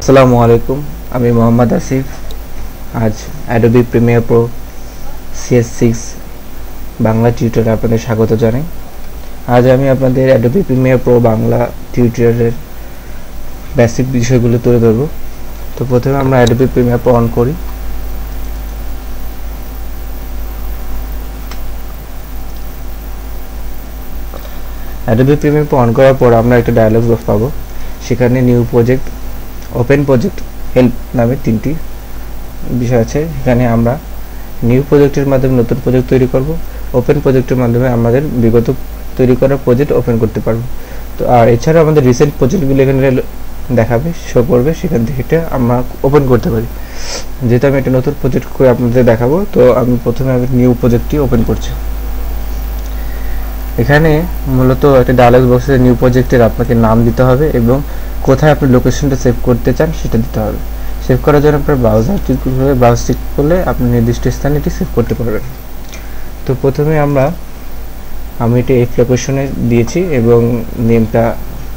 আসসালামু আলাইকুম, আমি মোহাম্মদ আসিফ। আজ Adobe Premiere Pro CS6 Bangla টিউটোরিয়ালে আপনাদের স্বাগত জানাই। আজ আমি আপনাদের অ্যাডোবি প্রিমিয়ার প্রো বাংলা টিউটোরিয়ালের বেসিক বিষয়গুলো তুলে ধরব। তো প্রথমে আমরা অ্যাডোবি প্রিমিয়ার প্রো অন করি। অ্যাডোবি প্রিমিয়ার প্রো অন করার পর আমরা একটা ডায়ালগ বক্স পাবো। সেখানে new project, open project, help নামে তিনটি বিষয় আছে। এখানে আমরা নিউ প্রজেক্টের মাধ্যমে নতুন প্রজেক্ট তৈরি করব, ওপেন প্রজেক্টের মাধ্যমে আমাদের বিগত তৈরি করা প্রজেক্ট ওপেন করতে পারবো। তো আর এছাড়া আমাদের রিসেন্ট প্রজেক্টগুলো এখানে দেখাবে, শো করবে, সেখান থেকে এটা আমরা ওপেন করতে পারি। যেহেতু আমি একটা নতুন প্রজেক্ট করে আপনাদের দেখাবো, তো আমি প্রথমে নিউ প্রজেক্টটি ওপেন করছি। এখানে মূলত একটা ডায়ালগ বক্সে নিউ প্রজেক্টের আপনাকে নাম দিতে হবে এবং কোথায় আপনি লোকেশনটা সেভ করতে চান সেটা দিতে হবে। সেভ করার জন্য আপনার ব্রাউজার ক্লিক করলে আপনি নির্দিষ্ট স্থানে এটি সেভ করতে পারবেন। তো প্রথমে আমি এটা এফ লোকেশনে দিয়েছি এবং নেমটা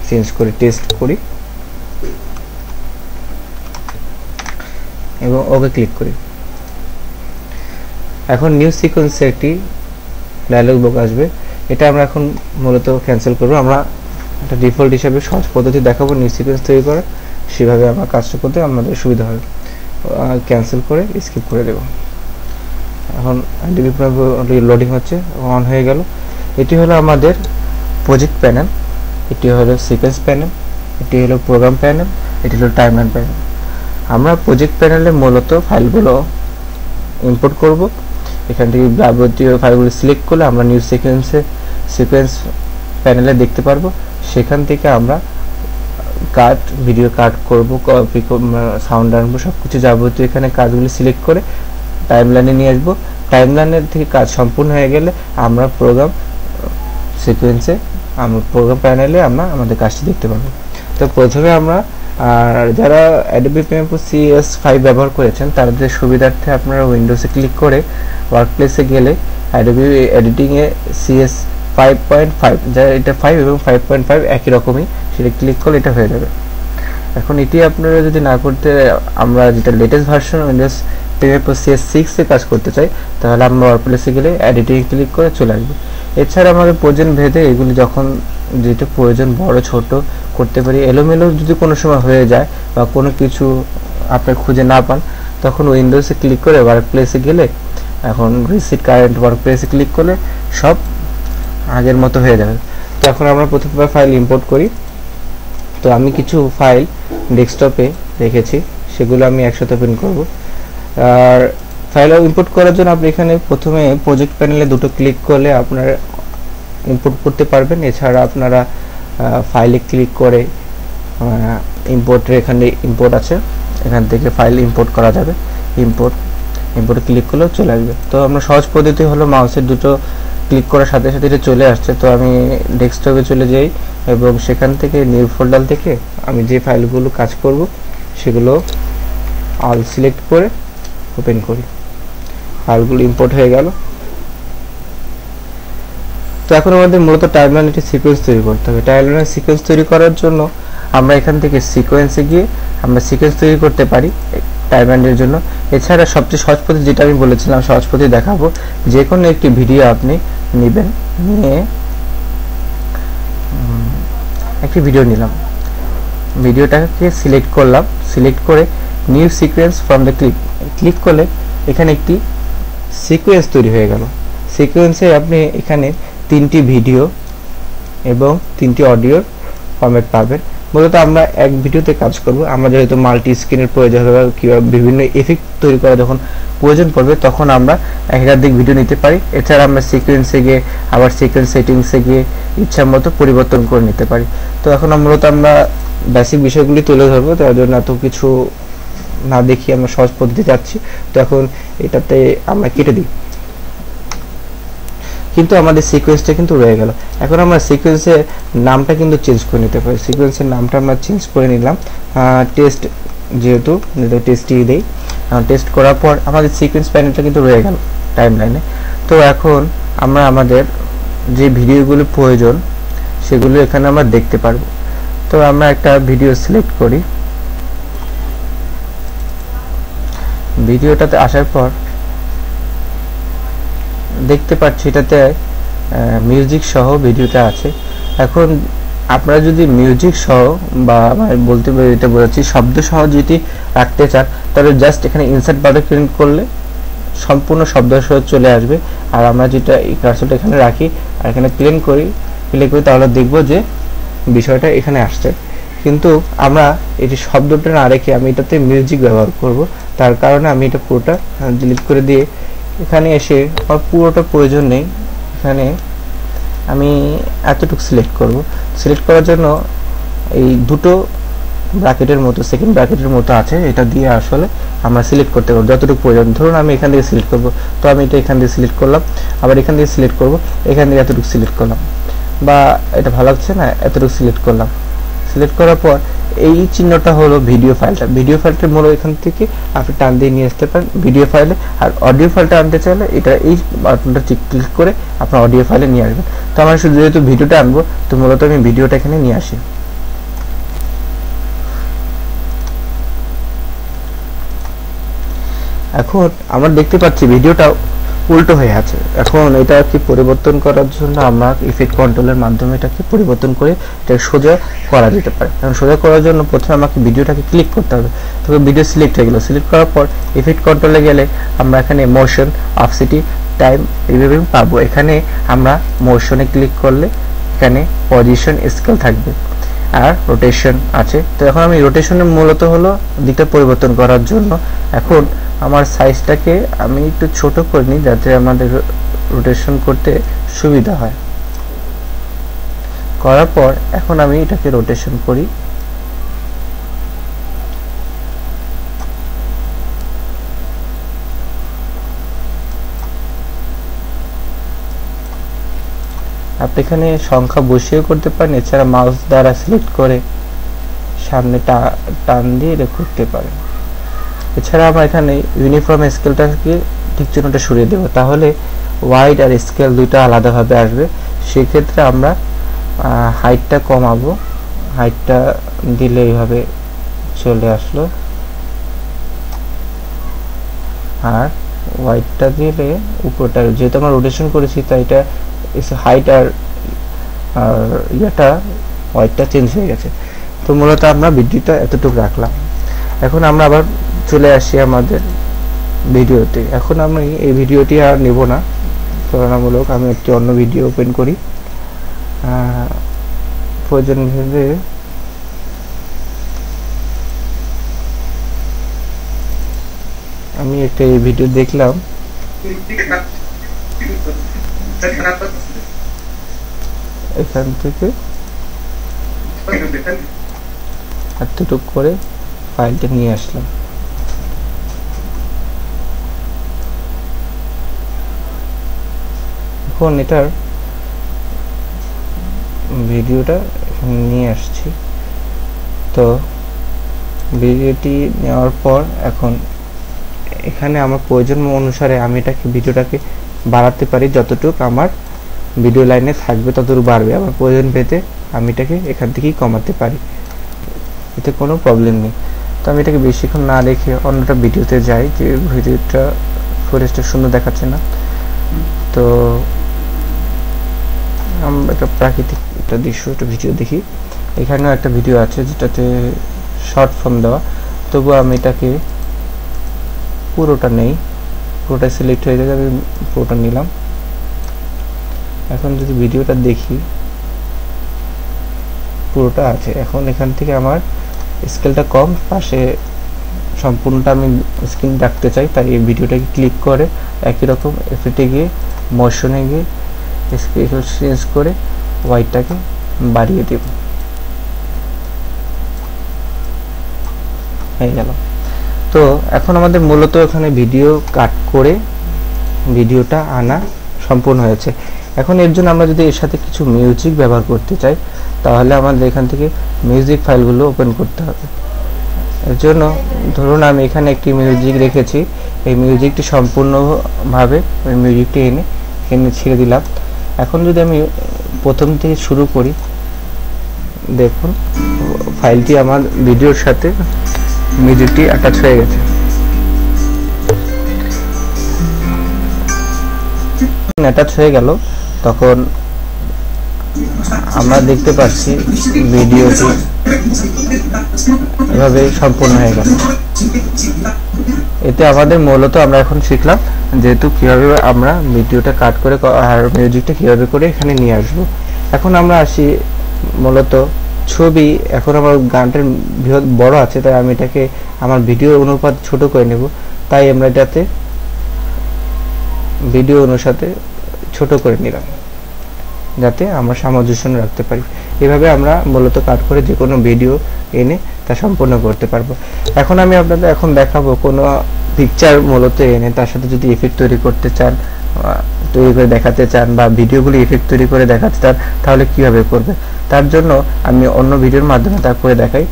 চেঞ্জ করে টেস্ট করি এবং ওকে ক্লিক করি। এখন নিউ সিকোয়েন্সে একটি ডায়ালগ বক্স আসবে। এটা আমরা এখন মূলত ক্যান্সেল করব। আমরা একটা ডিফল্ট হিসাবে সহজ পদ্ধতি দেখাবো নিউ সিকোয়েন্স তৈরি করা, সেভাবে আমরা কাজটা করতে আমাদের সুবিধা হবে। ক্যান্সেল করে স্কিপ করে দেব। এখন লোডিং হচ্ছে, অন হয়ে গেল। এটি হলো আমাদের প্রজেক্ট প্যানেল, এটি হলো সিকোয়েন্স প্যানেল, এটি হলো প্রোগ্রাম প্যানেল, এটি হলো টাইমলাইন প্যানেল। আমরা প্রজেক্ট প্যানেলে মূলত ফাইলগুলো ইম্পোর্ট করব। এখান থেকে যাবতীয় ফাইলগুলো সিলেক্ট করলে আমরা নিউ সিকোয়েন্স প্যানেলে দেখতে পারবো। সেখান থেকে আমরা ভিডিও কাট করব, কপি, সাউন্ড আনবো, সব কিছু যাবতীয় এখানে কাজগুলো সিলেক্ট করে টাইমলাইনে নিয়ে আসবো। টাইমলাইনের থেকে কাজ সম্পূর্ণ হয়ে গেলে আমরা প্রোগ্রাম প্যানেলে আমরা আমাদের কাজটি দেখতে পারবো। তো প্রথমে আমরা যারা অ্যাডোবি প্রিমিয়ার প্রো CS5 ব্যবহার করেছেন তাদের সুবিধার্থে আপনারা উইন্ডোজে ক্লিক করে ওয়ার্কপ্লেসে গেলে অ্যাডোবি এডিটিংয়ে CS 5.5, যা এটা 5 এবং 5.5 একই রকমই, সেটা ক্লিক করলে এটা হয়ে যাবে। এখন এটি আপনারা যদি না করতে, আমরা যেটা latest version Windows Premiere Pro CS6 এ কাজ করতে চাই, তাহলে আমরা ওয়ার্কপ্লেসে গেলে এডিটিং ক্লিক করে চলে আসবে। এছাড়া আমাদের প্রয়োজন ভেদে এগুলি যখন যেটা প্রয়োজন বড় ছোট করতে পারি। এলোমেলো যদি কোনো সময় হয়ে যায় বা কোনো কিছু আপনি খুঁজে না পান, তখন উইন্ডোজে ক্লিক করে ওয়ার্কপ্লেসে গেলে, এখন রিসেট কারেন্ট ওয়ার্কপ্লেসে ক্লিক করলে সব আগের মতো হয়ে যাবে। তো এখন আমরা প্রথমে ফাইল ইম্পোর্ট করি। তো আমি কিছু ফাইল ডেস্কটপে রেখেছি, সেগুলো আমি একসাথে ওপেন করব। আর ফাইল ইম্পোর্ট করার জন্য আপনি এখানে প্রথমে প্রজেক্ট প্যানেলে দুটো ক্লিক করলে আপনারা ইম্পোর্ট করতে পারবেন। এছাড়া আপনারা ফাইলে ক্লিক করে ইম্পোর্টের এখানে ইম্পোর্ট আছে, এখান থেকে ফাইল ইম্পোর্ট করা যাবে। ইম্পোর্ট ক্লিক করলেও চলে আসবে। তো আমরা সহজ পদ্ধতি হলো মাউসের দুটো ক্লিক করার সাথে সাথে এটা চলে আসছে। তো আমি ডেস্কটপে চলে যাই এবং সেখান থেকে নিউ ফোল্ডার থেকে আমি যে ফাইলগুলো কাজ করব সেগুলো অল সিলেক্ট করে ওপেন করি। ফাইলগুলো ইম্পোর্ট হয়ে গেল। তো এখন আমাদের মূলত টাইমলাইন একটি সিকোয়েন্স তৈরি করতে হবে। টাইমলাইনের সিকোয়েন্স তৈরি করার জন্য আমরা এখান থেকে সিকোয়েন্সে গিয়ে আমরা সিকোয়েন্স তৈরি করতে পারি টাইমলাইনের জন্য। এছাড়া সবচেয়ে সহজ পদ্ধতি যেটা আমি বলেছিলাম, সহজ পদ্ধতি দেখাবো। যে কোনো একটি ভিডিও আপনি নেবেন, নিয়ে একটি ভিডিও নিলাম, ভিডিওটাকে সিলেক্ট করলাম, সিলেক্ট করে new sequence from the click করলে এখানে একটি সিকোয়েন্স তৈরি হয়ে গেল। সিকোয়েন্সে আপনি এখানে 3টি ভিডিও এবং 3টি অডিওর ফরম্যাট পাবেন। মূলত আমরা এক ভিডিওতে কাজ করব। আমরা যেহেতু মাল্টি স্ক্রিনের প্রয়োজন হবে কিংবা বিভিন্ন এফেক্ট তৈরি করা যখন প্রয়োজন পড়বে, তখন আমরা একাধিক ভিডিও নিতে পারি। এছাড়া আমরা সিকোয়েন্সে গিয়ে আবার সিকোয়েন্স সেটিংসে গিয়ে ইচ্ছা মতো পরিবর্তন করে নিতে পারি। তো এখন মূলত আমরা বেসিক বিষয়গুলি তুলে ধরবো, তার জন্য এত কিছু না দেখিয়ে আমরা সহজ পদ্ধতি যাচ্ছি। তো এখন এটাতে আমরা কেটে দিই, কিন্তু আমাদের সিকোয়েন্সটা কিন্তু রয়ে গেল। এখন আমরা সিকোয়েন্সের নামটা কিন্তু চেঞ্জ করে নিতে পারি। সিকোয়েন্সের নামটা আমরা চেঞ্জ করে নিলাম, টেস্ট, যেহেতু টেস্টই দেই। টেস্ট করার পর আমাদের সিকোয়েন্স প্যানেলটা কিন্তু রয়ে গেল টাইমলাইনে। তো এখন আমরা আমাদের যে ভিডিওগুলো প্রয়োজন সেগুলো এখানে আমরা দেখতে পারবো। তো আমরা একটা ভিডিও সিলেক্ট করি, ভিডিওটাতে আসার পর দেখতে পাচ্ছি এটাতে মিউজিক সহ ভিডিওটা আছে। এখন আপনারা যদি মিউজিক সহ বা বলতে এটা বোঝাচ্ছি শব্দ সহ যদি রাখতে চান তাহলে জাস্ট এখানে ইনসার্ট বাটন ক্লিক করলে সম্পূর্ণ শব্দ সহ চলে আসবে। আর আমরা যেটা এই কার্সরটা এখানে রাখি আর এখানে প্লে করি তাহলে দেখব যে বিষয়টা এখানে আসছে। কিন্তু আমরা এই যে শব্দটা না রেখে আমি এটাতে মিউজিক ব্যবহার করব, তার কারণে আমি এটা পুরোটা ডিলিট করে দিয়ে এখানে এসে আমার পুরোটা প্রয়োজন নেই, এখানে আমি এতটুকু সিলেক্ট করব। সিলেক্ট করার জন্য এই দুটো ব্র্যাকেটের মতো সেকেন্ড ব্র্যাকেটের মতো আছে, এটা দিয়ে আসলে আমরা সিলেক্ট করতে পারবো যতটুকু প্রয়োজন। ধরুন আমি এখান থেকে সিলেক্ট করব, তো আমি এটা এখান থেকে সিলেক্ট করলাম, আবার এখান থেকে সিলেক্ট করব, এখান থেকে এতটুকু সিলেক্ট করলাম, বা এটা ভালো লাগছে না এতটুকু সিলেক্ট করলাম। সিলেক্ট করার পর এই চিহ্নটা হলো ভিডিও ফাইলটা। ভিডিও ফাইলটা মূলত এখান থেকে আপনি টান দিয়ে নিয়ে আসতে পারেন ভিডিও ফাইলে। আর অডিও ফাইলটা আনতে চাইলে এটা এই বাটনটা ক্লিক করে আপনার অডিও ফাইলে নিয়ে আসবেন। তো আমরা শুধু যেহেতু ভিডিওটা আনবো, তো মূলত আমি ভিডিওটা এখানে নিয়ে আসি। এখন আমরা দেখতে পাচ্ছি ভিডিওটা উল্টো হয়ে আছে। এখন এটা কি পরিবর্তন করার জন্য আমরা ইফেক্ট কন্ট্রোলের মাধ্যমে এটাকে পরিবর্তন করে এটা সোজা করা যেতে পারে। কারণ সোজা করার জন্য প্রথমে আমাকে ভিডিওটাকে ক্লিক করতে হবে। তবে ভিডিও সিলেক্ট হয়ে গেল। সিলেক্ট করার পর ইফেক্ট কন্ট্রোলে গেলে আমরা এখানে মোশন, অপসিটি, টাইম এইভাবে পাবো। এখানে আমরা মোশনে ক্লিক করলে এখানে পজিশন স্কেল থাকবে আর রোটেশন আছে। তো এখন আমি রোটেশনের মূলত হলো দিকটা পরিবর্তন করার জন্য এখন আমার সাইজটাকে আমি একটু ছোট করে নিই যাতে আমাদের রোটেশন করতে সুবিধা হয়। করার পর এখন আমি এটাকে রোটেশন করি। আপনি এখানে সংখ্যা বসিয়ে করতে পারেন, এছাড়া মাউস দ্বারা সিলেক্ট করে সামনে টান দিয়ে এটা করতে পারেন। এছাড়া আমরা এখানে ইউনিফর্ম স্কেলটাকে ঠিক চিহ্নটা সরিয়ে দেব, তাহলে ওয়াইড আর স্কেল দুইটা আলাদাভাবে আসবে। সেক্ষেত্রে আমরা হাইটটা কমাবো, হাইটটা দিলে এইভাবে চলে আসলো, আর ওয়াইডটা দিলে উপরটা, যেহেতু আমরা রোটেশন করেছি তাই এটা হাইট আর ইয়াটা ওয়াইডটা চেঞ্জ হয়ে গেছে। তো মূলত আমরা ভিডিওটা এতটুকু রাখলাম। এখন আমরা আবার চলে আসি আমাদের ভিডিওতে। এখন আমি এই ভিডিওটি আর নেব না, তুলনামূলক আমি একটি অন্য ভিডিও ওপেন করি। প্রয়োজন ভেবে আমি একটা এই ভিডিও দেখলাম, এখান থেকে এতটুকু করে ফাইলটা নিয়ে আসলাম। এখন এটার ভিডিওটা এখানে নিয়ে আসছি। তো ভিডিওটি নেওয়ার পর এখন এখানে আমার প্রয়োজন অনুসারে আমি এটাকে ভিডিওটাকে বাড়াতে পারি, যতটুকু আমার ভিডিও লাইনে থাকবে ততটুকু বাড়বে। আমার প্রয়োজন পেতে আমি এটাকে এখান থেকেই কমাতে পারি, এতে কোনো প্রবলেম নেই। তো আমি এটাকে বেশিক্ষণ না রেখে অন্যটা ভিডিওতে যাই, যে ভিডিওটা ফুটেজটা সুন্দর দেখাচ্ছে না। তো আমরা একটা প্রাকৃতিক একটা দৃশ্য একটা ভিডিও দেখি। এখানেও একটা ভিডিও আছে যেটাতে শর্ট ফর্ম দেওয়া, তবু আমি এটাকে পুরোটা নেই, পুরোটা সিলেক্ট হয়ে গেছে, আমি পুরোটা নিলাম। এখন যদি ভিডিওটা দেখি পুরোটা আছে। এখন এখান থেকে আমার স্কেলটা কম, পাশে সম্পূর্ণটা আমি স্ক্রিন রাখতে চাই, তাই এই ভিডিওটাকে ক্লিক করে একই রকম এফেক্টে গিয়ে মোশনে গিয়ে স্কেল চেঞ্জ করে ওয়াইডটাকে বাড়িয়ে দেব, হয়ে গেল। তো এখন আমাদের মূলত এখানে ভিডিও কাট করে ভিডিওটা আনা সম্পূর্ণ হয়েছে। এখন এর জন্য আমরা যদি এর সাথে কিছু মিউজিক ব্যবহার করতে চাই, তাহলে আমাদের এখান থেকে মিউজিক ফাইলগুলো ওপেন করতে হবে। এর জন্য ধরুন আমি এখানে একটি মিউজিক রেখেছি, এই মিউজিকটি সম্পূর্ণভাবে ওই মিউজিকটি এনে ছেড়ে দিলাম। এখন যদি আমি প্রথম থেকে শুরু করি, দেখুন ফাইলটি আমার ভিডিওর সাথে মিউজিকটি অ্যাটাচ হয়ে গেছে। অ্যাটাচ হয়ে গেল তখন আমরা দেখতে পাচ্ছি ভিডিওটি এভাবে সম্পূর্ণ হয়ে গেল। এতে আমাদের মূলত আমরা এখন শিখলাম যেহেতু কিভাবে আমরা ভিডিওটা কাট করে আর মিউজিকটা কিভাবে করে এখানে নিয়ে আসবো। এখন আমরা আসি মূলত ছবি। এখন আমার গানটার বড় আছে, তাই আমি এটাকে আমার ভিডিও অনুপাত ছোট করে নেব। তাই আমরা এটাতে ভিডিও অনুসারে ছোট করে নিলাম যাতে আমরা সামঞ্জস্য রাখতে পারি। এভাবে আমরা মূলত কাট করে যে কোনো ভিডিও এনে তা সম্পূর্ণ করতে পারবো। এখন আমি আপনাদের এখন দেখাবো কোনো পিকচার মূলত এনে তার সাথে যদি ইফেক্ট তৈরি করতে চান, তৈরি করে দেখাতে চান বা ভিডিওগুলি ইফেক্ট তৈরি করে দেখাতে চান তাহলে কিভাবে করবে। তার জন্য আমি অন্য ভিডিওর মাধ্যমে তা করে দেখাই।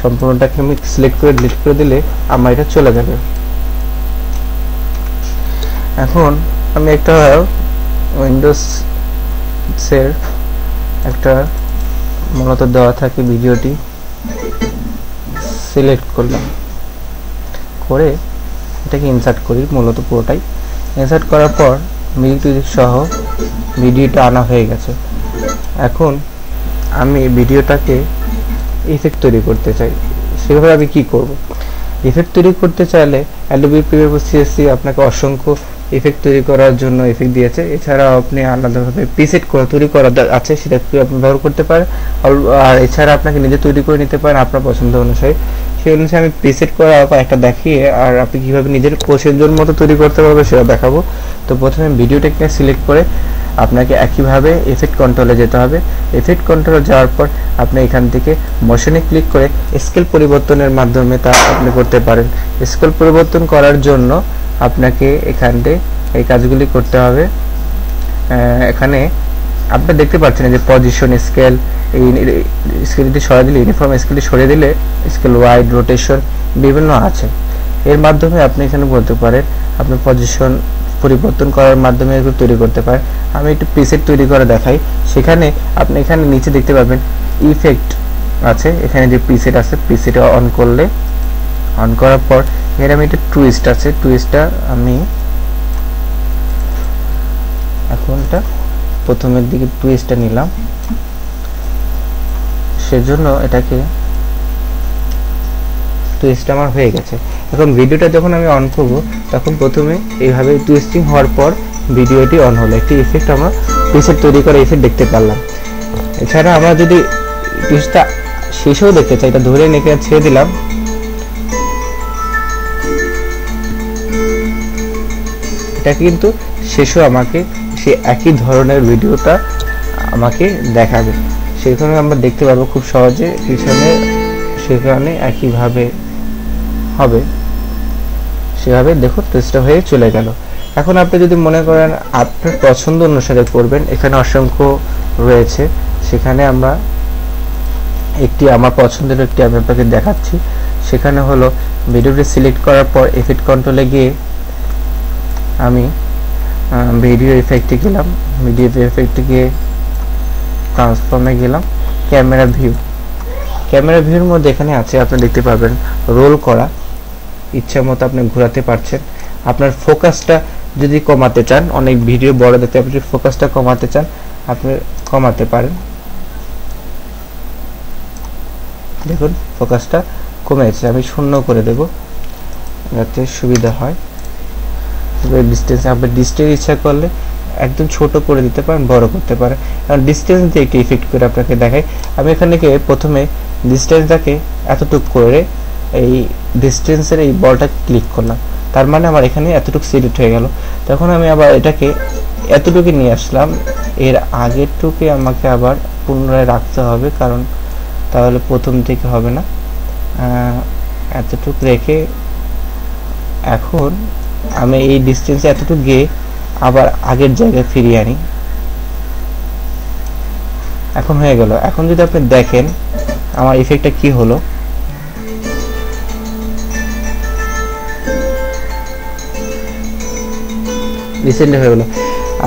সম্পূর্ণটাকে আমি সিলেক্ট করে ডিলিট করে দিলে আমার এটা চলে যাবে। এখন আমি একটা উইন্ডোজ এর একটা মূলত দেওয়া থাকে ভিডিওটি সিলেক্ট করলাম, করে এটাকে ইনসার্ট করি। মূলত পুরোটাই ইনসার্ট করার পর মিউজিক সহ ভিডিওটা আনা হয়ে গেছে। এখন আমি ভিডিওটাকে ইফেক্ট তৈরি করতে চাই, সেভাবে আমি কি করব। ইফেক্ট তৈরি করতে চাইলে অ্যাডোবি প্রিমিয়ার প্রো সিএসসি আপনাকে অসংখ্য ইফেক্ট তৈরি করার জন্য ইফেক্ট দিয়েছে। এছাড়াও আপনি আলাদাভাবে প্রিসেট তৈরি করা আছে, সেটা আপনি ব্যবহার করতে পারেন। আর এছাড়া আপনাকে নিজে তৈরি করে নিতে পারেন আপনার পছন্দ অনুসারে। সেই অনুসারে আমি প্রিসেট করা একটা দেখিয়ে আর আপনি কীভাবে নিজের পছন্দের মতো তৈরি করতে পারবেন সেটা দেখাবো। তো প্রথমে ভিডিওটাকে সিলেক্ট করে আপনাকে একইভাবে এফেক্ট কন্ট্রোলে যেতে হবে। এফেক্ট কন্ট্রোলে যাওয়ার পর আপনি এখান থেকে মোশনে ক্লিক করে স্কেল পরিবর্তনের মাধ্যমে তা আপনি করতে পারেন। স্কেল পরিবর্তন করার জন্য আপনাকে এখানে এই কাজগুলি করতে হবে। এখানে আপনি দেখতে পাচ্ছেন যে পজিশন স্কেল, এই স্কেলটি সরিয়ে দিলে ইউনিফর্ম স্কেলটি সরিয়ে দিলে স্কেল ওয়াইড রোটেশন বিভিন্ন আছে। এর মাধ্যমে আপনি এখানে বলতে পারেন আপনি পজিশন পরিবর্তন করার মাধ্যমে এগুলো তৈরি করতে পারেন। আমি একটু প্রিসেট তৈরি করে দেখাই। সেখানে আপনি এখানে নিচে দেখতে পাবেন ইফেক্ট আছে, এখানে যে প্রিসেট আছে প্রিসেট অন করলে, অন করার পর এর আমি একটা টুইস্ট আছে, টুইস্টটা আমি এখনটা প্রথমের দিকে টুইস্টটা নিলাম, সেজন্য এটাকে টুইস্ট আমার হয়ে গেছে। এখন ভিডিওটা যখন আমি অন করব তখন প্রথমে এইভাবে টুইস্টিং হওয়ার পর ভিডিওটি অন হলো, একটি ইফেক্ট আমরা প্রিসেট তৈরি করে ইফেক্ট দেখতে পারলাম। এছাড়া আমরা যদি টুইস্টটা শেষেও দেখতে চাই, এটা ধরে নিয়ে ছেড়ে দিলাম, এটা কিন্তু শেষেও আমাকে সে একই ধরনের ভিডিওটা আমাকে দেখাবে। সেখানে আমরা দেখতে পারবো খুব সহজে পিছনে সেখানে একইভাবে হবে, সেভাবে দেখো টেস্টটা হয়ে চলে গেল। এখন আপনি যদি মনে করেন আপনার পছন্দ অনুসারে করবেন, এখানে অসংখ্য রয়েছে, সেখানে আমরা একটি আমার পছন্দের একটি আমি আপনাকে দেখাচ্ছি। সেখানে হলো ভিডিওটি সিলেক্ট করার পর এফেক্ট কন্ট্রোলে গিয়ে আমি ভিডিও ইফেক্টে গেলাম, ভিডিও ইফেক্টে গিয়ে ট্রান্সফর্মে গেলাম, ক্যামেরা ভিউ। ক্যামেরা ভিউর মধ্যে এখানে আছে আপনি দেখতে পাবেন রোল করা, ইচ্ছা মতো আপনি ঘোরাতে পারছেন। আপনার ফোকাসটা যদি কমাতে চান, অনেক ভিডিও বড় দেখতে আপনি ফোকাসটা কমাতে চান আপনি কমাতে পারেন। দেখুন ফোকাসটা কমেছে, আমি 0 করে দেব যাতে সুবিধা হয়। ডিস্টেন্স আপনি ডিস্টেন্স ইচ্ছা করলে একদম ছোট করে দিতে পারেন, বড় করতে পারেন। কারণ ডিস্টেন্স দিয়ে একটি ইফেক্ট করে আপনাকে দেখাই। আমি এখানে প্রথমে ডিস্টেন্সটাকে এতটুকু করে এই ডিস্টেন্সের এই বলটা ক্লিক করলাম, তার মানে আমার এখানে এতটুকু সিলেক্ট হয়ে গেল। তখন আমি আবার এটাকে এতটুকু নিয়ে আসলাম, এর আগেরটুকু আমাকে আবার পুনরায় রাখতে হবে, কারণ তাহলে প্রথম থেকে হবে না। এতটুকু রেখে এখন আমি এই ডিস্টেন্সে এতটুকু গিয়ে আবার আগের জায়গায় ফিরিয়ে আনি। এখন হয়ে গেল। এখন যদি আপনি দেখেন আমার ইফেক্টটা কি হলো, রিসেন্ট হয়ে গেল।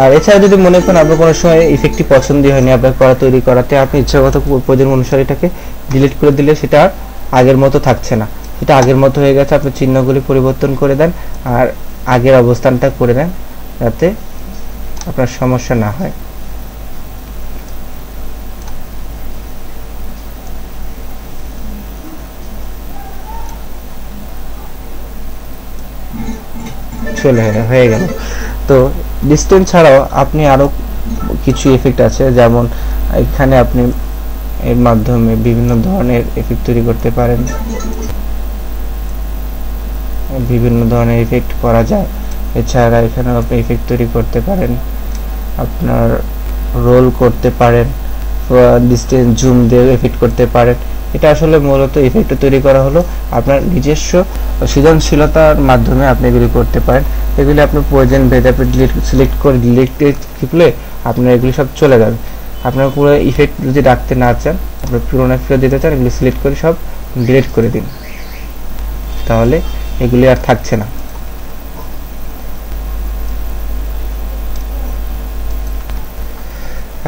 আর এছাড়া যদি মনে করেন আপনার কোনো সময় ইফেক্টটি পছন্দই হয়নি আপনার তৈরি করাতে, আপনি ইচ্ছাগত প্রয়োজন অনুসারে এটাকে ডিলিট করে দিলে সেটা আগের মতো থাকছে না, সেটা আগের মতো হয়ে গেছে। আপনি চিহ্নগুলি পরিবর্তন করে দেন আর আগের অবস্থানটা করে দেন যাতে আপনার সমস্যা না হয়। চলে হয়ে গেল। তো ডিসটেন্স ছাড়াও আপনি আরো কিছু এফেক্ট আছে, যেমন এখানে আপনি এর মাধ্যমে বিভিন্ন ধরনের এফেক্ট তৈরি করতে পারেন, বিভিন্ন ধরনের এফেক্ট করা যায়। এছাড়া এখানে আপনি এফেক্ট তৈরি করতে পারেন, আপনার রোল করতে পারেন, ডিসটেন্স জুম দিয়ে এফেক্ট করতে পারেন। এটা আসলে মূলত এফেক্ট তৈরি করা হলো আপনার নিজস্ব সৃজনশীলতার মাধ্যমে আপনি এগুলি করতে পারেন। এগুলি আপনার প্রয়োজন ভেদে আপনি সিলেক্ট করে ডিলিটে টিপলে আপনার এগুলি সব চলে যাবে। আপনার পুরো ইফেক্ট যদি রাখতে না চান, আপনার পুরোনো ফেরত দিতে চান, এগুলি সিলেক্ট করে সব ডিলিট করে দিন, তাহলে এগুলি আর থাকছে না।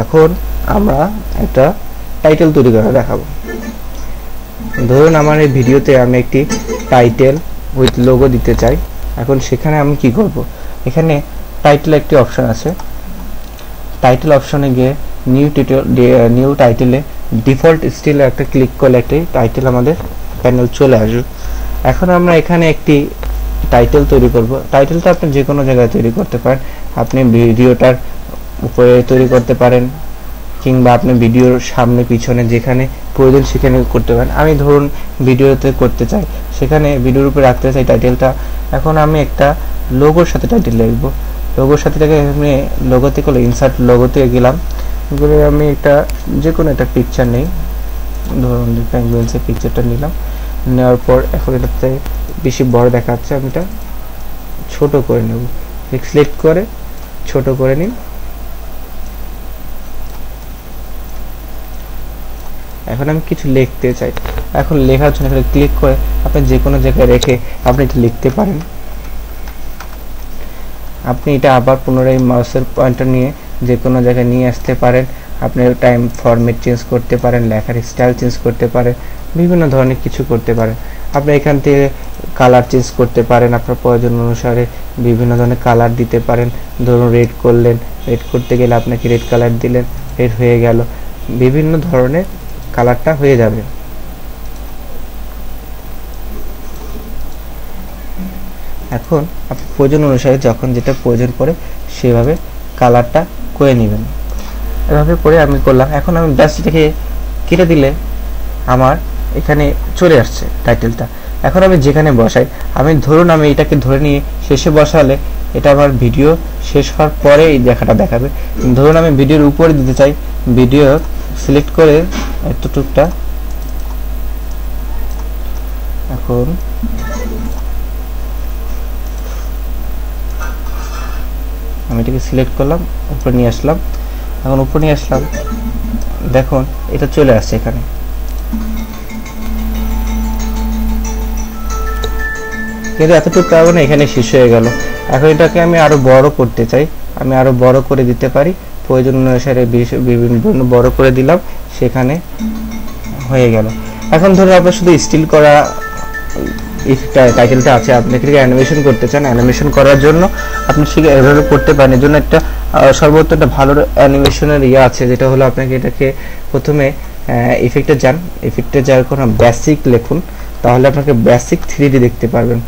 এখন আমরা একটা টাইটেল তৈরি করে দেখাবো। ধরুন আমার এই ভিডিওতে আমি একটি টাইটেল উইথ লোগো দিতে চাই। এখন সেখানে আমি কি করব, এখানে টাইটেল একটি অপশন আছে, টাইটেল অপশনে গিয়ে নিউ টাইটেলে ডিফল্ট স্টাইলে একটা ক্লিক করলে একটি টাইটেল আমাদের প্যানেল চলে আসবে। এখন আমরা এখানে একটি টাইটেল তৈরি করব। টাইটেলটা আপনি যে কোনো জায়গায় তৈরি করতে পারেন, আপনি ভিডিওটার উপরে তৈরি করতে পারেন, কিংবা আপনি ভিডিওর সামনে পিছনে যেখানে প্রয়োজন সেখানে করতে পারেন। আমি ধরুন ভিডিওতে করতে চাই, সেখানে ভিডিওর উপরে রাখতে চাই টাইটেলটা। এখন আমি একটা লোগোর সাথে টাইটেল লিখব। লোগোর সাথে আমি লোগোতে করলে ইনসার্ট লোগোতে গেলাম, গেলে আমি একটা যে কোনো একটা পিকচার নেই, ধরুন পেঙ্গুইনসের পিকচারটা নিলাম। নেওয়ার পর এখন এটাতে বেশি বড় দেখাচ্ছে, আমি এটা ছোট করে নেব। সিলেক্ট করে ছোট করে নিন। এখন আমি কিছু লিখতে চাই, এখন লেখার জন্য এখানে ক্লিক করে আপনি যে কোনো জায়গায় রেখে আপনি এটা লিখতে পারেন। আপনি এটা আবার পুনরায় মাউসের পয়েন্টার নিয়ে যে কোনো জায়গায় নিয়ে আসতে পারেন। আপনি টাইম ফরম্যাট চেঞ্জ করতে পারেন, লেখার স্টাইল চেঞ্জ করতে পারেন, বিভিন্ন ধরনের কিছু করতে পারেন। আপনি এখান থেকে কালার চেঞ্জ করতে পারেন, আপনার প্রয়োজন অনুসারে বিভিন্ন ধরনের কালার দিতে পারেন। ধরুন রেড করলেন, রেড করতে গেলে আপনাকে রেড কালার দিলেন, রেড হয়ে গেল, বিভিন্ন ধরনের কালারটা হয়ে যাবে। এখন আপনি প্রয়োজন অনুসারে যখন যেটা প্রয়োজন পড়ে সেভাবে কালারটা করে নেবেন। এভাবে করে আমি করলাম। এখন আমি জাস্ট এটাকে কেটে দিলে আমার এখানে চলে আসছে টাইটেলটা। এখন আমি যেখানে বসাই, আমি ধরুন আমি এটাকে ধরে নিয়ে শেষে বসালে এটা আমার ভিডিও শেষ হওয়ার পরে এই লেখাটা দেখাবে। ধরুন আমি ভিডিওর উপরে দিতে চাই, ভিডিও সিলেক্ট করে এতটুকটা, এখন আমি এটাকে সিলেক্ট করলাম, উপরে নিয়ে আসলাম। এখন উপরে নিয়ে আসলাম, দেখুন এটা চলে আসছে এখানে। কিন্তু এতটুকু কারণে এখানে শেষ হয়ে গেল। এখন এটাকে আমি আরো বড় করতে চাই, আমি আরো বড় করে দিতে পারি, প্রয়োজন অনুসারে বিভিন্ন বড় করে দিলাম, সেখানে হয়ে গেল। এখন ধরুন আপনার শুধু স্টিল করা টাইটেলটা আছে, আপনি এটাকে অ্যানিমেশন করতে চান, অ্যানিমেশন করার জন্য আপনি ঠিক এভাবে করতে পারেন। এর জন্য একটা সর্বোচ্চ একটা ভালো অ্যানিমেশনের আছে, যেটা হলো আপনাকে এটাকে প্রথমে ইফেক্টে যান, ইফেক্টে যাওয়ার কোনো বেসিক লিখুন, তাহলে আপনাকে বেসিক 3D দেখতে পারবেন।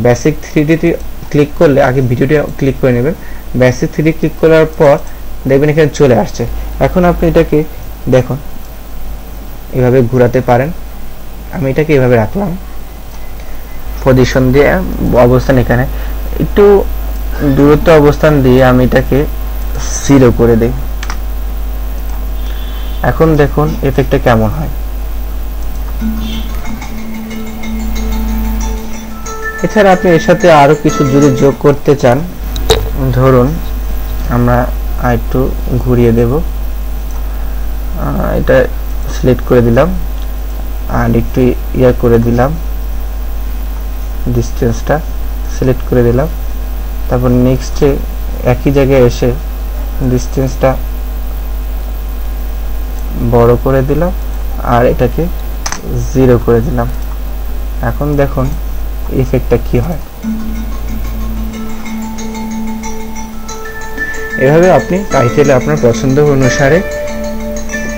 বেসিক 3D ক্লিক করলে আগে ভিডিওটি ক্লিক করে নেবেন, বেসিক 3D ক্লিক করার পর দেখবেন এখানে চলে আসছে। এখন আপনি এটাকে দেখুন এভাবে ঘোরাতে পারেন। আমি এটাকে এভাবে রাখলাম, পজিশন দিয়ে অবস্থান এখানে একটু দূরত্ব অবস্থান দিয়ে আমি এটাকে 0 করে দেই। এখন দেখুন এফেক্টটা কেমন হয়। এছাড়া আপনি এর সাথে আরো কিছু যদি যোগ করতে চান, ধরুন আমরা আরেকটু ঘুরিয়ে দেব, এটা সিলেক্ট করে দিলাম আর একটু করে দিলাম, ডিসটেন্সটা সিলেক্ট করে দিলাম। তারপর নেক্সটে একই জায়গায় এসে ডিসটেন্সটা বড় করে দিলাম আর এটাকে 0 করে দিলাম। এখন দেখুন ইফেক্টটা কি হয়। এভাবে আপনি টাইটেল আপনার পছন্দ অনুসারে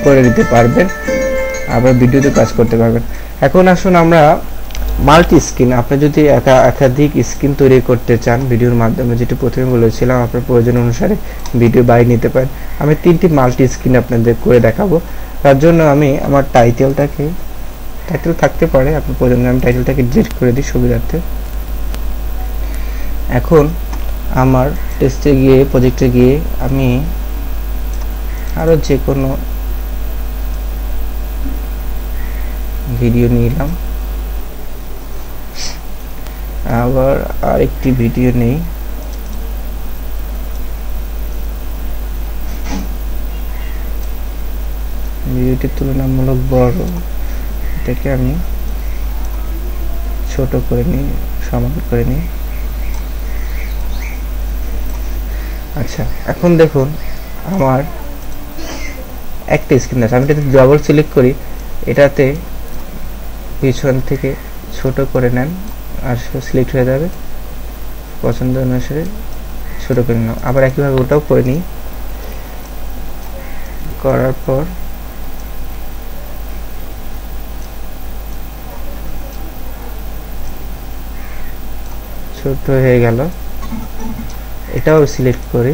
করে দিতে পারবেন, আবার ভিডিওতে কাজ করতে পারবেন। এখন আসুন আমরা মাল্টি স্ক্রিন, আপনি যদি একাধিক স্ক্রিন তৈরি করতে চান ভিডিওর মাধ্যমে, যেটা প্রথমে বলেছিলাম আপনার প্রয়োজন অনুসারে ভিডিও বানিয়ে নিতে পারেন। আমি 3টি মাল্টি স্ক্রিন আপনাদের করে দেখাবো। তার জন্য আমি আমার টাইটেল থাকতে পারে, আপনার প্রয়োজন আমি টাইটেলটাকে ডিলিট করে দিই সুবিধার্থে। এখন আমার টেস্টে গিয়ে প্রজেক্টে গিয়ে আমি আরো যে কোনো ভিডিও নিলাম, আবার আরেকটি ভিডিও নেই, ভিডিওটি তুলনামূলক বড়, এটাকে আমি ছোট করে নিই, সমান করে নিই। আচ্ছা, এখন দেখুন আমার একটা স্ক্রিন আছে, আমি এটাতে ডবল সিলেক্ট করি, এটাতে পিছন থেকে ছোট করে নেন আর সিলেক্ট হয়ে যাবে, পছন্দ অনুসারে ছোট করে নিলাম। আবার একইভাবে ওটাও করে নিই, করার পর ছোট হয়ে গেল, এটাও সিলেক্ট করি,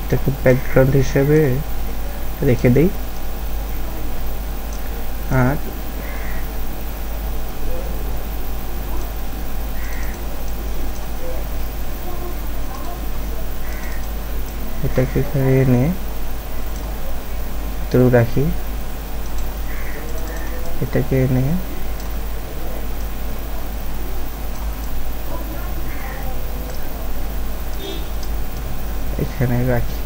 এটাকে ব্যাকগ্রাউন্ড হিসেবে রেখে দেই। আর এটাকে এখানে এনে তো রাখি, এটাকে এনে এখানে রাখি।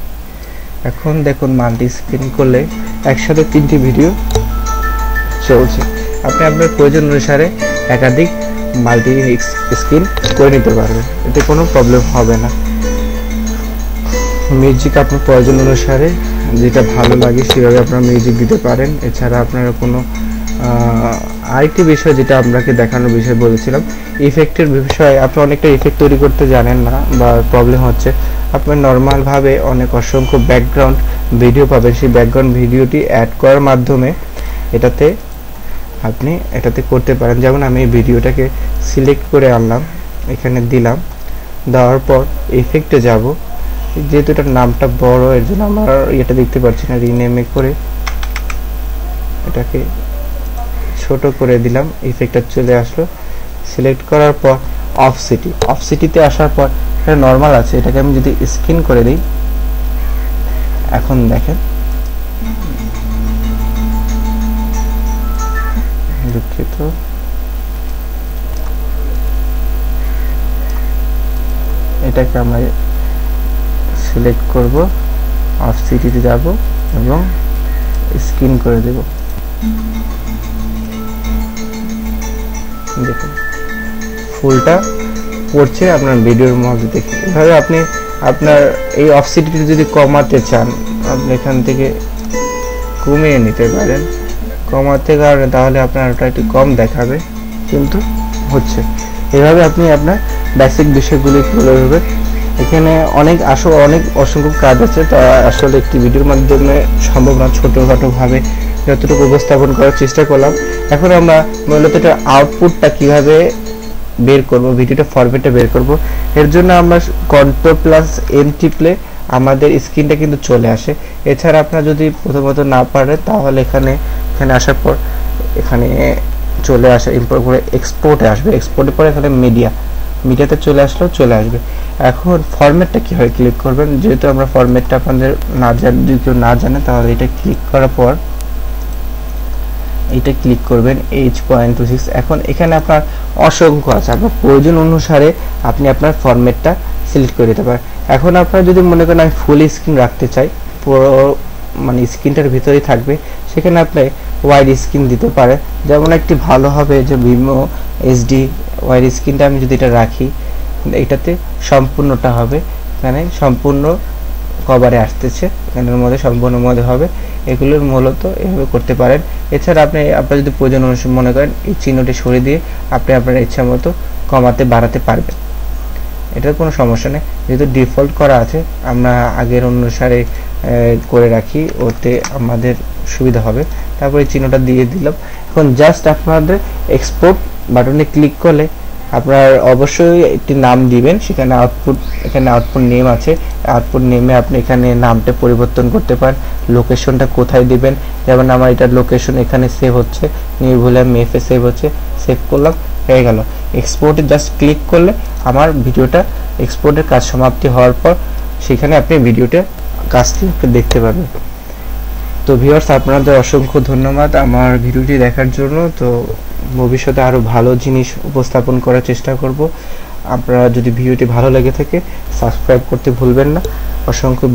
এখন দেখুন মাল্টি স্ক্রিন করলে একসাথে 3টি ভিডিও চলছে। আপনি আপনার প্রয়োজন অনুসারে একাধিক মাল্টি স্ক্রিন করে নিতে পারবেন, এতে কোনো প্রবলেম হবে না। মিউজিক আপনার প্রয়োজন অনুসারে যেটা ভালো লাগে সেভাবে আপনারা মিউজিক দিতে পারেন। এছাড়া আপনারা কোনো আরেকটি বিষয় যেটা আপনাকে দেখানোর বিষয় বলেছিলাম, ইফেক্টের বিষয়ে আপনি অনেকটা ইফেক্ট তৈরি করতে জানেন না বা প্রবলেম হচ্ছে, আপনার নর্মালভাবে অনেক অসংখ্য ব্যাকগ্রাউন্ড ভিডিও পাবেন, সেই ব্যাকগ্রাউন্ড ভিডিওটি অ্যাড করার মাধ্যমে এটাতে করতে পারেন। যেমন আমি এই ভিডিওটাকে সিলেক্ট করে আনলাম, এখানে দিলাম, দেওয়ার পর ইফেক্টে যাব, যেহেতু এটার নামটা বড় এর জন্য আমার এটা দেখতে পাচ্ছি না, রিনেমে করে এটাকে ছোট করে দিলাম, ইফেক্টটা চলে আসলো। সিলেক্ট করার পর অফ সিটিতে আসার পর এটা নরমাল আছে, এটাকে আমি যদি স্ক্রিন করে দিই, এখন দেখেন দুঃখিত, এটাকে আমরা সিলেক্ট করব, অফ সিটিতে যাব এবং স্ক্রিন করে দেব। দেখুন ফুলটা পড়ছে আপনার ভিডিওর মধ্যে দেখে। এভাবে আপনি আপনার এই অফ সিটিটি যদি কমাতে চান, আপনি এখান থেকে কমিয়ে নিতে পারেন, কমাতে কারণে তাহলে আপনার ওটা একটু কম দেখাবে, কিন্তু হচ্ছে। এভাবে আপনি আপনার বেসিক বিষয়গুলি তুলে ধরবেন। এখানে অনেক অসংখ্য কাজ আছে, তা আসলে একটি ভিডিওর মাধ্যমে সম্ভব না, ছোটখাটো ভাবে যতটুকু উপস্থাপন করার চেষ্টা করলাম। এখন আমরা মূলত এটা আউটপুটটা কিভাবে বের করব, ভিডিওটা ফরম্যাটে বের করব, এর জন্য আমরা Ctrl+N টিপলে আমাদের স্ক্রিনটা কিন্তু চলে আসে। এছাড়া আপনারা যদি প্রথমত না পারেন তাহলে এখানে আসার পর এখানে চলে আসে, ইম্পোর্ট করে এক্সপোর্টে আসবে, এক্সপোর্টের পরে এখানে মিডিয়াতে চলে আসবে। এখন ফরম্যাটটা কিভাবে ক্লিক করবেন, যেহেতু আমরা ফরম্যাটটা আপনাদের যদি কেউ না জানে তাহলে এটা ক্লিক করার পর এটা ক্লিক করবেন H.26। এখন এখানে আপনার অসংখ্য আছে, আপনার প্রয়োজন অনুসারে আপনি আপনার ফরম্যাটটা সিলেক্ট করে দিতে পারেন। এখন আপনারা যদি মনে করেন আমি ফুল স্ক্রিন রাখতে চাই, পুরো মানে স্ক্রিনটার ভিতরেই থাকবে, সেখানে আপনি ওয়াইড স্ক্রিন দিতে পারেন। যেমন একটি ভালো হবে যে ভিভো HD ওয়াইড স্ক্রিনটা আমি যদি এটা রাখি, এটাতে সম্পূর্ণটা হবে, এখানে সম্পূর্ণ কভারে আসতেছে, এখানের মধ্যে সম্পূর্ণ মধ্যে হবে। এগুলোর মূলত এভাবে করতে পারেন। এছাড়া আপনার যদি প্রয়োজন অনুসারে মনে করেন এই চিহ্নটি সরিয়ে দিয়ে আপনি আপনার ইচ্ছা মতো কমাতে বাড়াতে পারবেন, এটার কোনো সমস্যা নেই। যেহেতু ডিফল্ট করা আছে আমরা আগের অনুসারে করে রাখি, ওতে আমাদের সুবিধা হবে। তারপরে চিহ্নটা দিয়ে দিলাম। এখন জাস্ট আপনাদের এক্সপোর্ট বাটনে ক্লিক করলে আপনার অবশ্যই একটি নাম দিবেন, সেখানে এখানে আউটপুট নেম আছে, আউটপুট নেমে আপনি এখানে নামটা পরিবর্তন করতে পারেন, লোকেশনটা কোথায় দিবেন, যেমন আমার এটার লোকেশন এখানে সেভ হচ্ছে, নির্ভুলা মেফে সেভ হচ্ছে, সেভ করলাম, হয়ে গেল। এক্সপোর্টে জাস্ট ক্লিক করলে আমার ভিডিওটা এক্সপোর্টের কাজ সমাপ্তি হওয়ার পর সেখানে আপনি ভিডিওটা কাজটি দেখতে পাবেন। তো ভিউয়ার্স, আপনাদের অসংখ্য ধন্যবাদ আমার ভিডিওটি দেখার জন্য। তো ভবিষ্যতে আরও ভালো জিনিস উপস্থাপন করার চেষ্টা করব। আপনারা যদি ভিডিওটি ভালো লেগে থাকে সাবস্ক্রাইব করতে ভুলবেন না। অসংখ্য